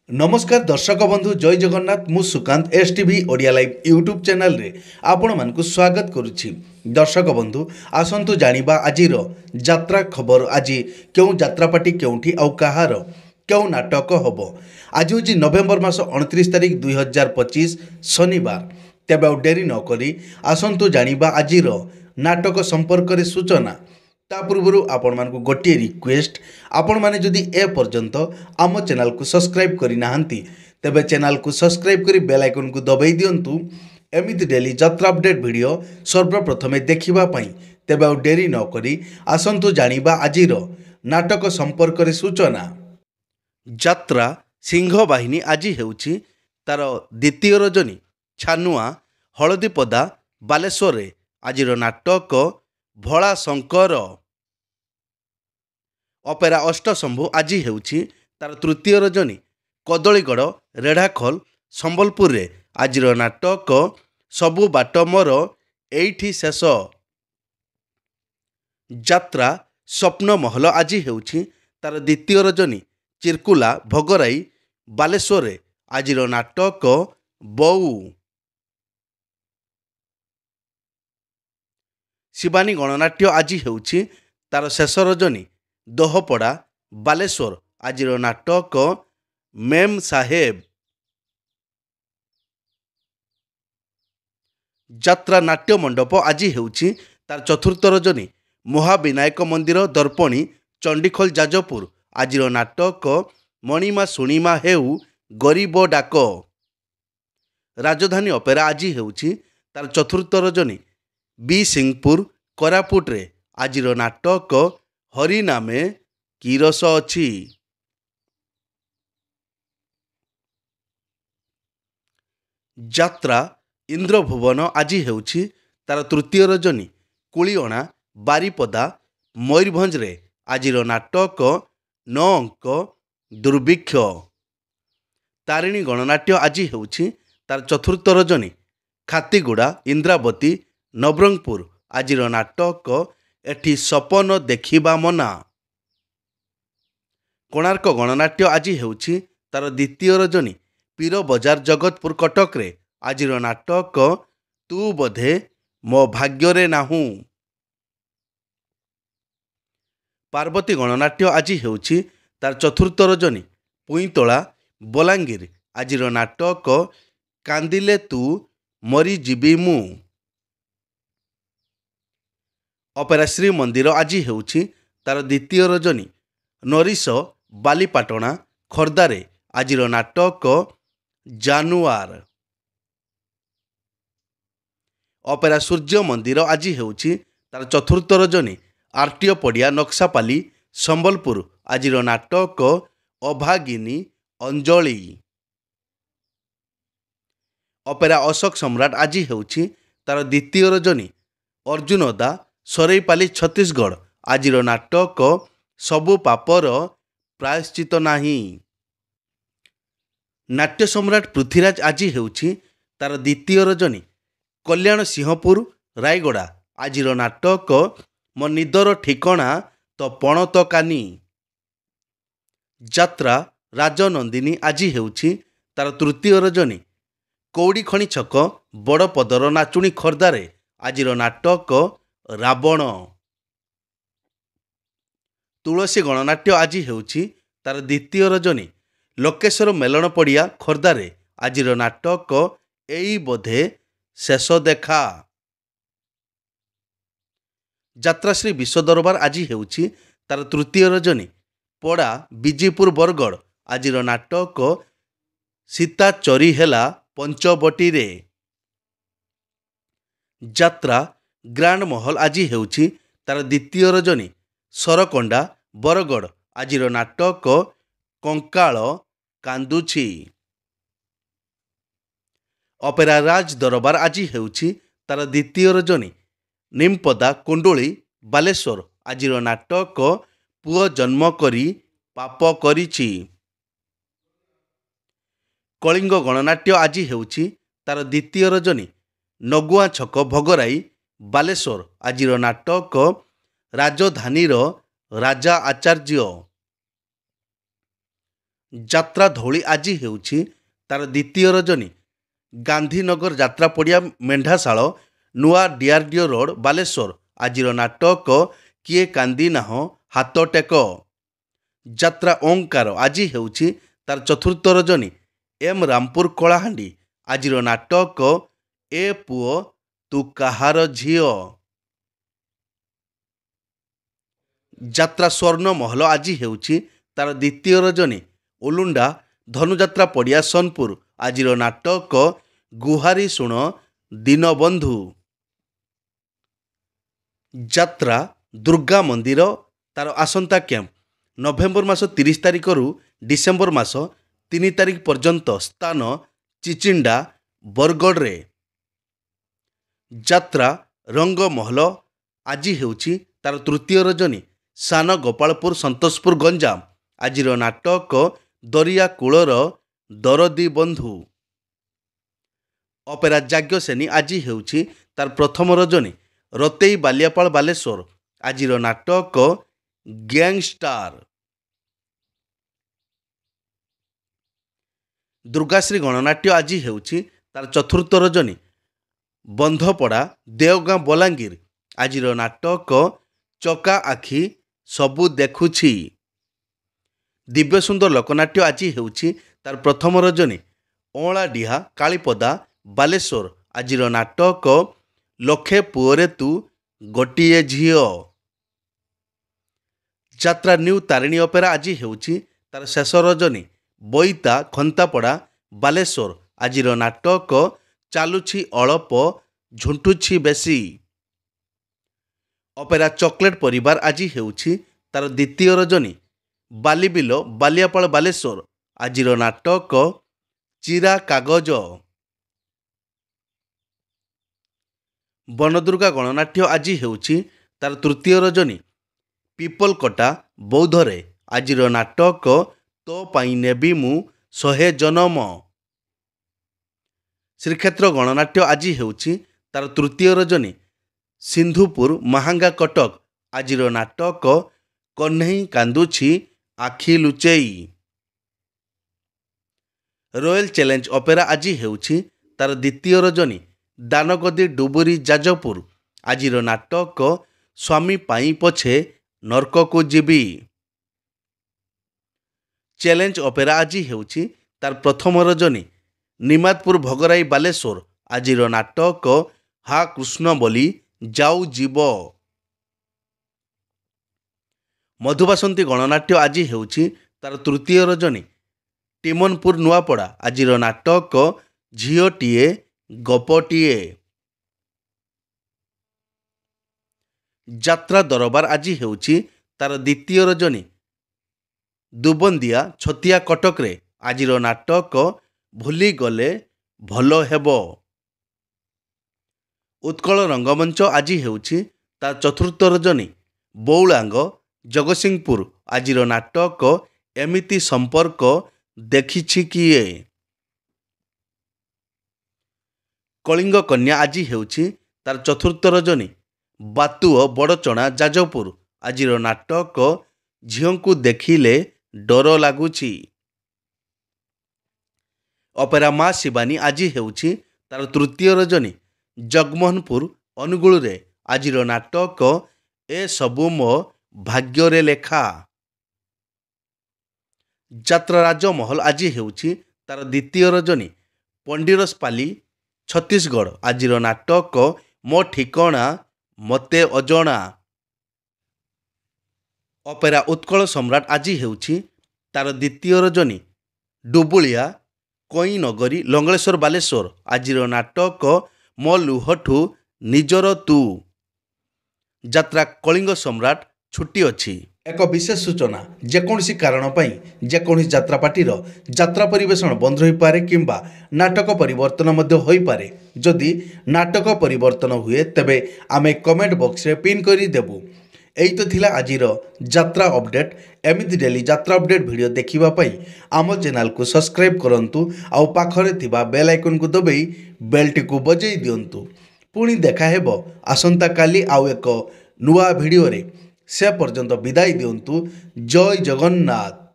नमस्कार दर्शक बंधु जय जगन्नाथ मु Sukant S TV Odia live YouTube channel रे आपण मानकु स्वागत करुछि। दर्शक बंधु आसंतु जानिबा आजिर यात्रा खबर। आज क्यों यात्रापाटी केउठी आउ कहार क्यों नाटक हब। आज हूँ नवेम्बर मास 29 तारिख 2025 शनिवार। तेबे आ डेरी नकरी आसंतु जानिबा आजिर नाटक संपर्क रे सूचना। ता पूर्व आपण मानकु गोटे रिक्वेस्ट, आपण माने जदि ए पर्यंत आम चैनल को सब्सक्राइब करि नाहंती तेबे चैनल को सब्सक्राइब करी बेल आइकन को दबाई दियंतु एमिति डेली यात्रा अपडेट वीडियो सर्वप्रथमे देखिबा पई। तेबे आ डेरी न करी आसंतु जानिबा आजिर नाटक संपर्क रे सूचना। यात्रा सिंह बाहिनी आज हेउछि तार द्वितीय रजनी छानुआ हलदीपदा बालेश्वर रे आजिर नाटक भोला शंकर। अपेरा अष्टशंभु आज हेउछि तार तृतीय रजनी कदलीगढ़ रेढ़ाखोल संबलपुर रे आजिर नाटक सबु बाट मोर एइठी शेष। यात्रा स्वप्न महल आज हेउछि तार द्वितीय रजनी चिरकुला भोगराई बालेश्वर रे आजिर नाटक बऊ। शिवानी गणनाट्य आज हेउछि तार शेष रजनी दोहपड़ा बालेश्वर आजिर नाटक मेम साहेब। यात्रा नाट्य मंडप आज हेउछि तार चतुर्थ रजनी महाविनायक मंदिर दर्पणी चंडीखोल जाजपुर आजिर नाटक मणिमा शुणिमा हेउ गरीब डाक। राजधानी अपेरा आज हेउछि तार चतुर्थ रजनी बी सिंहपुर कोरापुट रे आजिर नाटक हरि नामे की रस अछि। यात्रा इंद्रभुवन आज हेउछि तार तृतीय रजनी कुलिअणा बारीपदा मयूरभंज रे आजिर नाटक 9 अंक दुर्भिक्ष। तारिणी गणनाट्य आज हेउछि तार चतुर्थ रजनी खातीगुड़ा इंद्रावती नवरंगपुर आजिर नाटक एठी सपन देखिबा मना। कोणार्क गणनाट्य आज हेउछि तार द्वितीय रजनी पीर बजार जगतपुर कटक रे आजिर नाटक तू बोधे मो भाग्य रे नाहू। पार्वती गणनाट्य आज हेउछि तार चतुर्थ रजनी पुईतोला बलांगीर आजिर नाटक कांदिले तू मरी जीवी मु। अपेरा श्री मंदिर आज हेउछि तार द्वितीय रजनी नरीश बालीपाटଣା खोर्धारे आजिर नाटक जानुआर। अपेरा सूर्य मंदिर आज हेउछि तार चतुर्थ रजनी आरटीओ पड़िया नक्सापाली संबलपुर आजिर नाटक अभागिनी अंजलि। अपेरा अशोक सम्राट आज हेउछि तार द्वितीय रजनी अर्जुनदा सरेईपाली छत्तीसगढ़ आजिर नाटक सबु पापर प्रायश्चित नाही। नाट्य सम्राट पृथ्वीराज आज हेउछि तार द्वितीय रजनी कल्याण सिंहपुर रायगड़ा आजिर नाटक मो निदर ठिकणा तो पणत कानी। यात्रा राजनंदिनी आज हेउछि तार तृतीय रजनी कौड़ी खणी छक बड़पदर नाचुणी खोर्धारे आजिर नाटक रावण। तुलसी गणनाट्य आज हेउछि तार द्वितीय रजनी लोकेश्वर मेलन पड़िया खोर्धारे आजिर नाटक एई बोधे शेष देखा। यात्राश्री विश्व दरबार आज हेउछि तार तृतीय रजनी पड़ा बिजीपुर बरगढ़ आजिर नाटक सीता चोरी हेला पंचबटी रे। यात्रा ग्रांड महल आज हेउछि तार द्वितीय रजनी सरकोंडा बरगढ़ आजिर नाटक कंकाल कांदुछि। अपेरा राज दरबार आज हेउछि तार द्वितीय रजनी निमपदा कुंडुली बालेश्वर आजिर नाटक पुओ जन्म करी पाप करिछि। कलिंग गणनाट्य आज हेउछि तार द्वितीय रजनी नगुआ छक भोगराई बालेश्वर आजिर नाटक राजधानीर राजा आचार्य। ଯାତ୍ରା ଧଉଳି ଆଜି ହେଉଛି ତାର ଦ୍ୱିତୀୟ ରଜନୀ। ଗାନ୍ଧୀନଗର ଯାତ୍ରା ପଡ଼ିଆ ମେଣ୍ଢାଶାଳ ନୂଆ ଡିଆର୍ଡିଓ ରୋଡ଼ ବାଲେଶ୍ୱର। ଆଜିର ନାଟକ କିଏ କାନ୍ଦି ନାହଁ ହାତ ଟେକ। ଯାତ୍ରା ଓଙ୍କାର ଆଜି ହେଉଛି ତାର ଚତୁର୍ଥ ରଜନୀ। ଏମ୍ ରାମପୁର କଳାହାଣ୍ଡି। ଆଜିର ନାଟକ ଏ ପୁଅ ତୁ କାହାର ଝିଅ। ଯାତ୍ରା ସ୍ୱର୍ଣ୍ଣମହଲ ଆଜି ହେଉଛି ତାର ଦ୍ୱିତୀୟ ରଜନୀ। ଉଲୁଣ୍ଡା ଧନୁଯାତ୍ରା ପଡ଼ିଆ ସୋନପୁର। ଆଜିର ନାଟକ ଗୁହାରି ଶୁଣ ଦୀନବନ୍ଧୁ। ଯାତ୍ରା ଦୁର୍ଗା ମନ୍ଦିର ତାର ଆସନ୍ତା କ୍ୟାମ୍ପ ନଭେମ୍ବର ମାସ 30 ତାରିଖରୁ ଡିସେମ୍ବର ମାସ 3 ତାରିଖ ପର୍ଯ୍ୟନ୍ତ। ସ୍ଥାନ ଚିଚିଣ୍ଡା ବରଗଡ଼ରେ। ଯାତ୍ରା ରଙ୍ଗମହଲ ଆଜି ହେଉଛି ତାର ତୃତୀୟ ରଜନୀ। ସାନ ଗୋପାଳପୁର ସନ୍ତୋଷପୁର ଗଞ୍ଜାମ। ଆଜିର ନାଟକ ଦରିଆ କୂଳର ଦରଦୀ ବନ୍ଧୁ। ଅପେରା ଯାଜ୍ଞସେନୀ ଆଜି ହେଉଛି ତାର ପ୍ରଥମ ରଜନୀ। ରତେଇ ବାଲିଆପାଳ ବାଲେଶ୍ୱର। ଆଜିର ନାଟକ ଗ୍ୟାଙ୍ଗଷ୍ଟାର। ଦୁର୍ଗାଶ୍ରୀ ଗଣନାଟ୍ୟ ଆଜି ହେଉଛି ତାର ଚତୁର୍ଥ ରଜନୀ। ବନ୍ଧପଡ଼ା ଦେଓଗାଁ ବଲାଙ୍ଗୀର। ଆଜିର ନାଟକ ଚକା ଆଖି ସବୁ ଦେଖୁଛି। ଦିବ୍ୟସୁନ୍ଦର ଲୋକନାଟ୍ୟ ଆଜି ହେଉଛି ତାର ପ୍ରଥମ ରଜନୀ। ଅଁଳାଡିହା କାଳୀପଦା ବାଲେଶ୍ୱର। ଆଜିର ନାଟକ ଲକ୍ଷେ ପୁଅରେ ତୁ ଗୋଟିଏ ଝିଅ। ଯାତ୍ରା ନ୍ୟୁ ତାରିଣୀ ଅପେରା ଆଜି ହେଉଛି ତାର ଶେଷ ରଜନୀ। ବୋଇତା ଖନ୍ତାପଡ଼ା ବାଲେଶ୍ୱର। ଆଜିର ନାଟକ ଚାଲୁଛି ଅଳପ ଝୁଣ୍ଟୁଛି ବେଶୀ। ଅପେରା ଚକୋଲେଟ ପରିବାର ଆଜି ହେଉଛି ତାର ଦ୍ୱିତୀୟ ରଜନୀ। ବାଲିବିଲ ବାଲିଆପାଳ ବାଲେଶ୍ୱର। ଆଜିର ନାଟକ ଚିରା କାଗଜ। ବନଦୁର୍ଗା ଗଣନାଟ୍ୟ ଆଜି ହେଉଛି ତାର ତୃତୀୟ ରଜନୀ। ପିପଲକଟା ବୌଦ୍ଧରେ। ଆଜିର ନାଟକ ତୋ ପାଇଁ ନେବି ମୁଁ 100 ଜନମ। ଶ୍ରୀକ୍ଷେତ୍ର ଗଣନାଟ୍ୟ ଆଜି ହେଉଛି ତାର ତୃତୀୟ ରଜନୀ। ସିନ୍ଧୁପୁର ମାହାଙ୍ଗା କଟକ। ଆଜିର ନାଟକ କହ୍ନେଇ କାନ୍ଦୁଛି ଆଖି ଲୁଚେଇ। ରୟାଲ ଚ୍ୟାଲେଞ୍ଜ ଅପେରା ଆଜି ହେଉଛି ତାର ଦ୍ୱିତୀୟ ରଜନୀ। ଦାନଗଦି ଡୁବୁରି ଯାଜପୁର। ଆଜିର ନାଟକ ସ୍ୱାମୀ ପାଇଁ ପଛେ ନର୍କକୁ ଯିବି। ଚ୍ୟାଲେଞ୍ଜ ଅପେରା ଆଜି ହେଉଛି ତାର ପ୍ରଥମ ରଜନୀ। ନିମାତପୁର ଭୋଗରାଇ ବାଲେଶ୍ୱର। ଆଜିର ନାଟକ ହା କୃଷ୍ଣ ବୋଲି ଯାଉ ଯିବ। ମଧୁବାସନ୍ତୀ ଗଣନାଟ୍ୟ ଆଜି ହେଉଛି ତାର ତୃତୀୟ ରଜନୀ। ଟିମନପୁର ନୂଆପଡ଼ା। ଆଜିର ନାଟକ ଝିଅଟିଏ ଗପଟିଏ। ଯାତ୍ରା ଦରବାର ଆଜି ହେଉଛି ତାର ଦ୍ୱିତୀୟ ରଜନୀ। ଦୁବନ୍ଦିଆ ଛତିଆ କଟକରେ। ଆଜିର ନାଟକ ଭୁଲିଗଲେ ଭଲ ହେବ। ଉତ୍କଳ ରଙ୍ଗମଞ୍ଚ ଆଜି ହେଉଛି ତାର ଚତୁର୍ଥ ରଜନୀ। ବଉଳାଙ୍ଗ ଜଗତସିଂହପୁର। ଆଜିର ନାଟକ ଏମିତି ସମ୍ପର୍କ ଦେଖିଛି କିଏ। କଳିଙ୍ଗ କନ୍ୟା ଆଜି ହେଉଛି ତାର ଚତୁର୍ଥ ରଜନୀ। ବାତୁଅ ବଡ଼ଚଣା ଯାଜପୁର। ଆଜିର ନାଟକ ଝିଅଙ୍କୁ ଦେଖିଲେ ଡର ଲାଗୁଛି। ଅପେରା ମା ଶିବାନୀ ଆଜି ହେଉଛି ତାର ତୃତୀୟ ରଜନୀ। ଜଗମୋହନପୁର ଅନୁଗୁଳରେ। ଆଜିର ନାଟକ ଏ ସବୁ ମୋ ଭାଗ୍ୟରେ ଲେଖା। ଯାତ୍ରା ରାଜମହଲ ଆଜି ହେଉଛି ତାର ଦ୍ୱିତୀୟ ରଜନୀ। ପଣ୍ଡିରସପାଲି ଛତିଶଗଡ଼। ଆଜିର ନାଟକ ମୋ ଠିକଣା ମୋତେ ଅଜଣା। ଅପେରା ଉତ୍କଳ ସମ୍ରାଟ ଆଜି ହେଉଛି ତାର ଦ୍ୱିତୀୟ ରଜନୀ। ଡୁବୁଳିଆ କଇଁନଗରୀ ଲଙ୍ଗଳେଶ୍ୱର ବାଲେଶ୍ୱର। ଆଜିର ନାଟକ ମୋ ଲୁହଠୁ ନିଜର ତୁ। ଯାତ୍ରା କଳିଙ୍ଗ ସମ୍ରାଟ ଛୁଟି ଅଛି। ଏକ ବିଶେଷ ସୂଚନା, ଯେକୌଣସି କାରଣ ପାଇଁ ଯେକୌଣସି ଯାତ୍ରା ପାର୍ଟିର ଯାତ୍ରା ପରିବେଷଣ ବନ୍ଦ ରହିପାରେ କିମ୍ବା ନାଟକ ପରିବର୍ତ୍ତନ ମଧ୍ୟ ହୋଇପାରେ। ଯଦି ନାଟକ ପରିବର୍ତ୍ତନ ହୁଏ ତେବେ ଆମେ କମେଣ୍ଟ ବକ୍ସରେ ପିନ୍ କରି ଦେବୁ। ଏଇ ତ ଥିଲା ଆଜିର ଯାତ୍ରା ଅପଡେଟ୍। ଏମିତି ଡେଲି ଯାତ୍ରା ଅପଡେଟ୍ ଭିଡ଼ିଓ ଦେଖିବା ପାଇଁ ଆମ ଚ୍ୟାନେଲକୁ ସବସ୍କ୍ରାଇବ୍ କରନ୍ତୁ ଆଉ ପାଖରେ ଥିବା ବେଲ୍ ଆଇକନ୍କୁ ଦବାଇ ବେଲ୍ଟିକୁ ବଜାଇ ଦିଅନ୍ତୁ। ପୁଣି ଦେଖା ହେବ ଆସନ୍ତାକାଲି ଆଉ ଏକ ନୂଆ ଭିଡ଼ିଓରେ। ସେ ପର୍ଯ୍ୟନ୍ତ ବିଦାୟ ଦିଅନ୍ତୁ। ଜୟ ଜଗନ୍ନାଥ।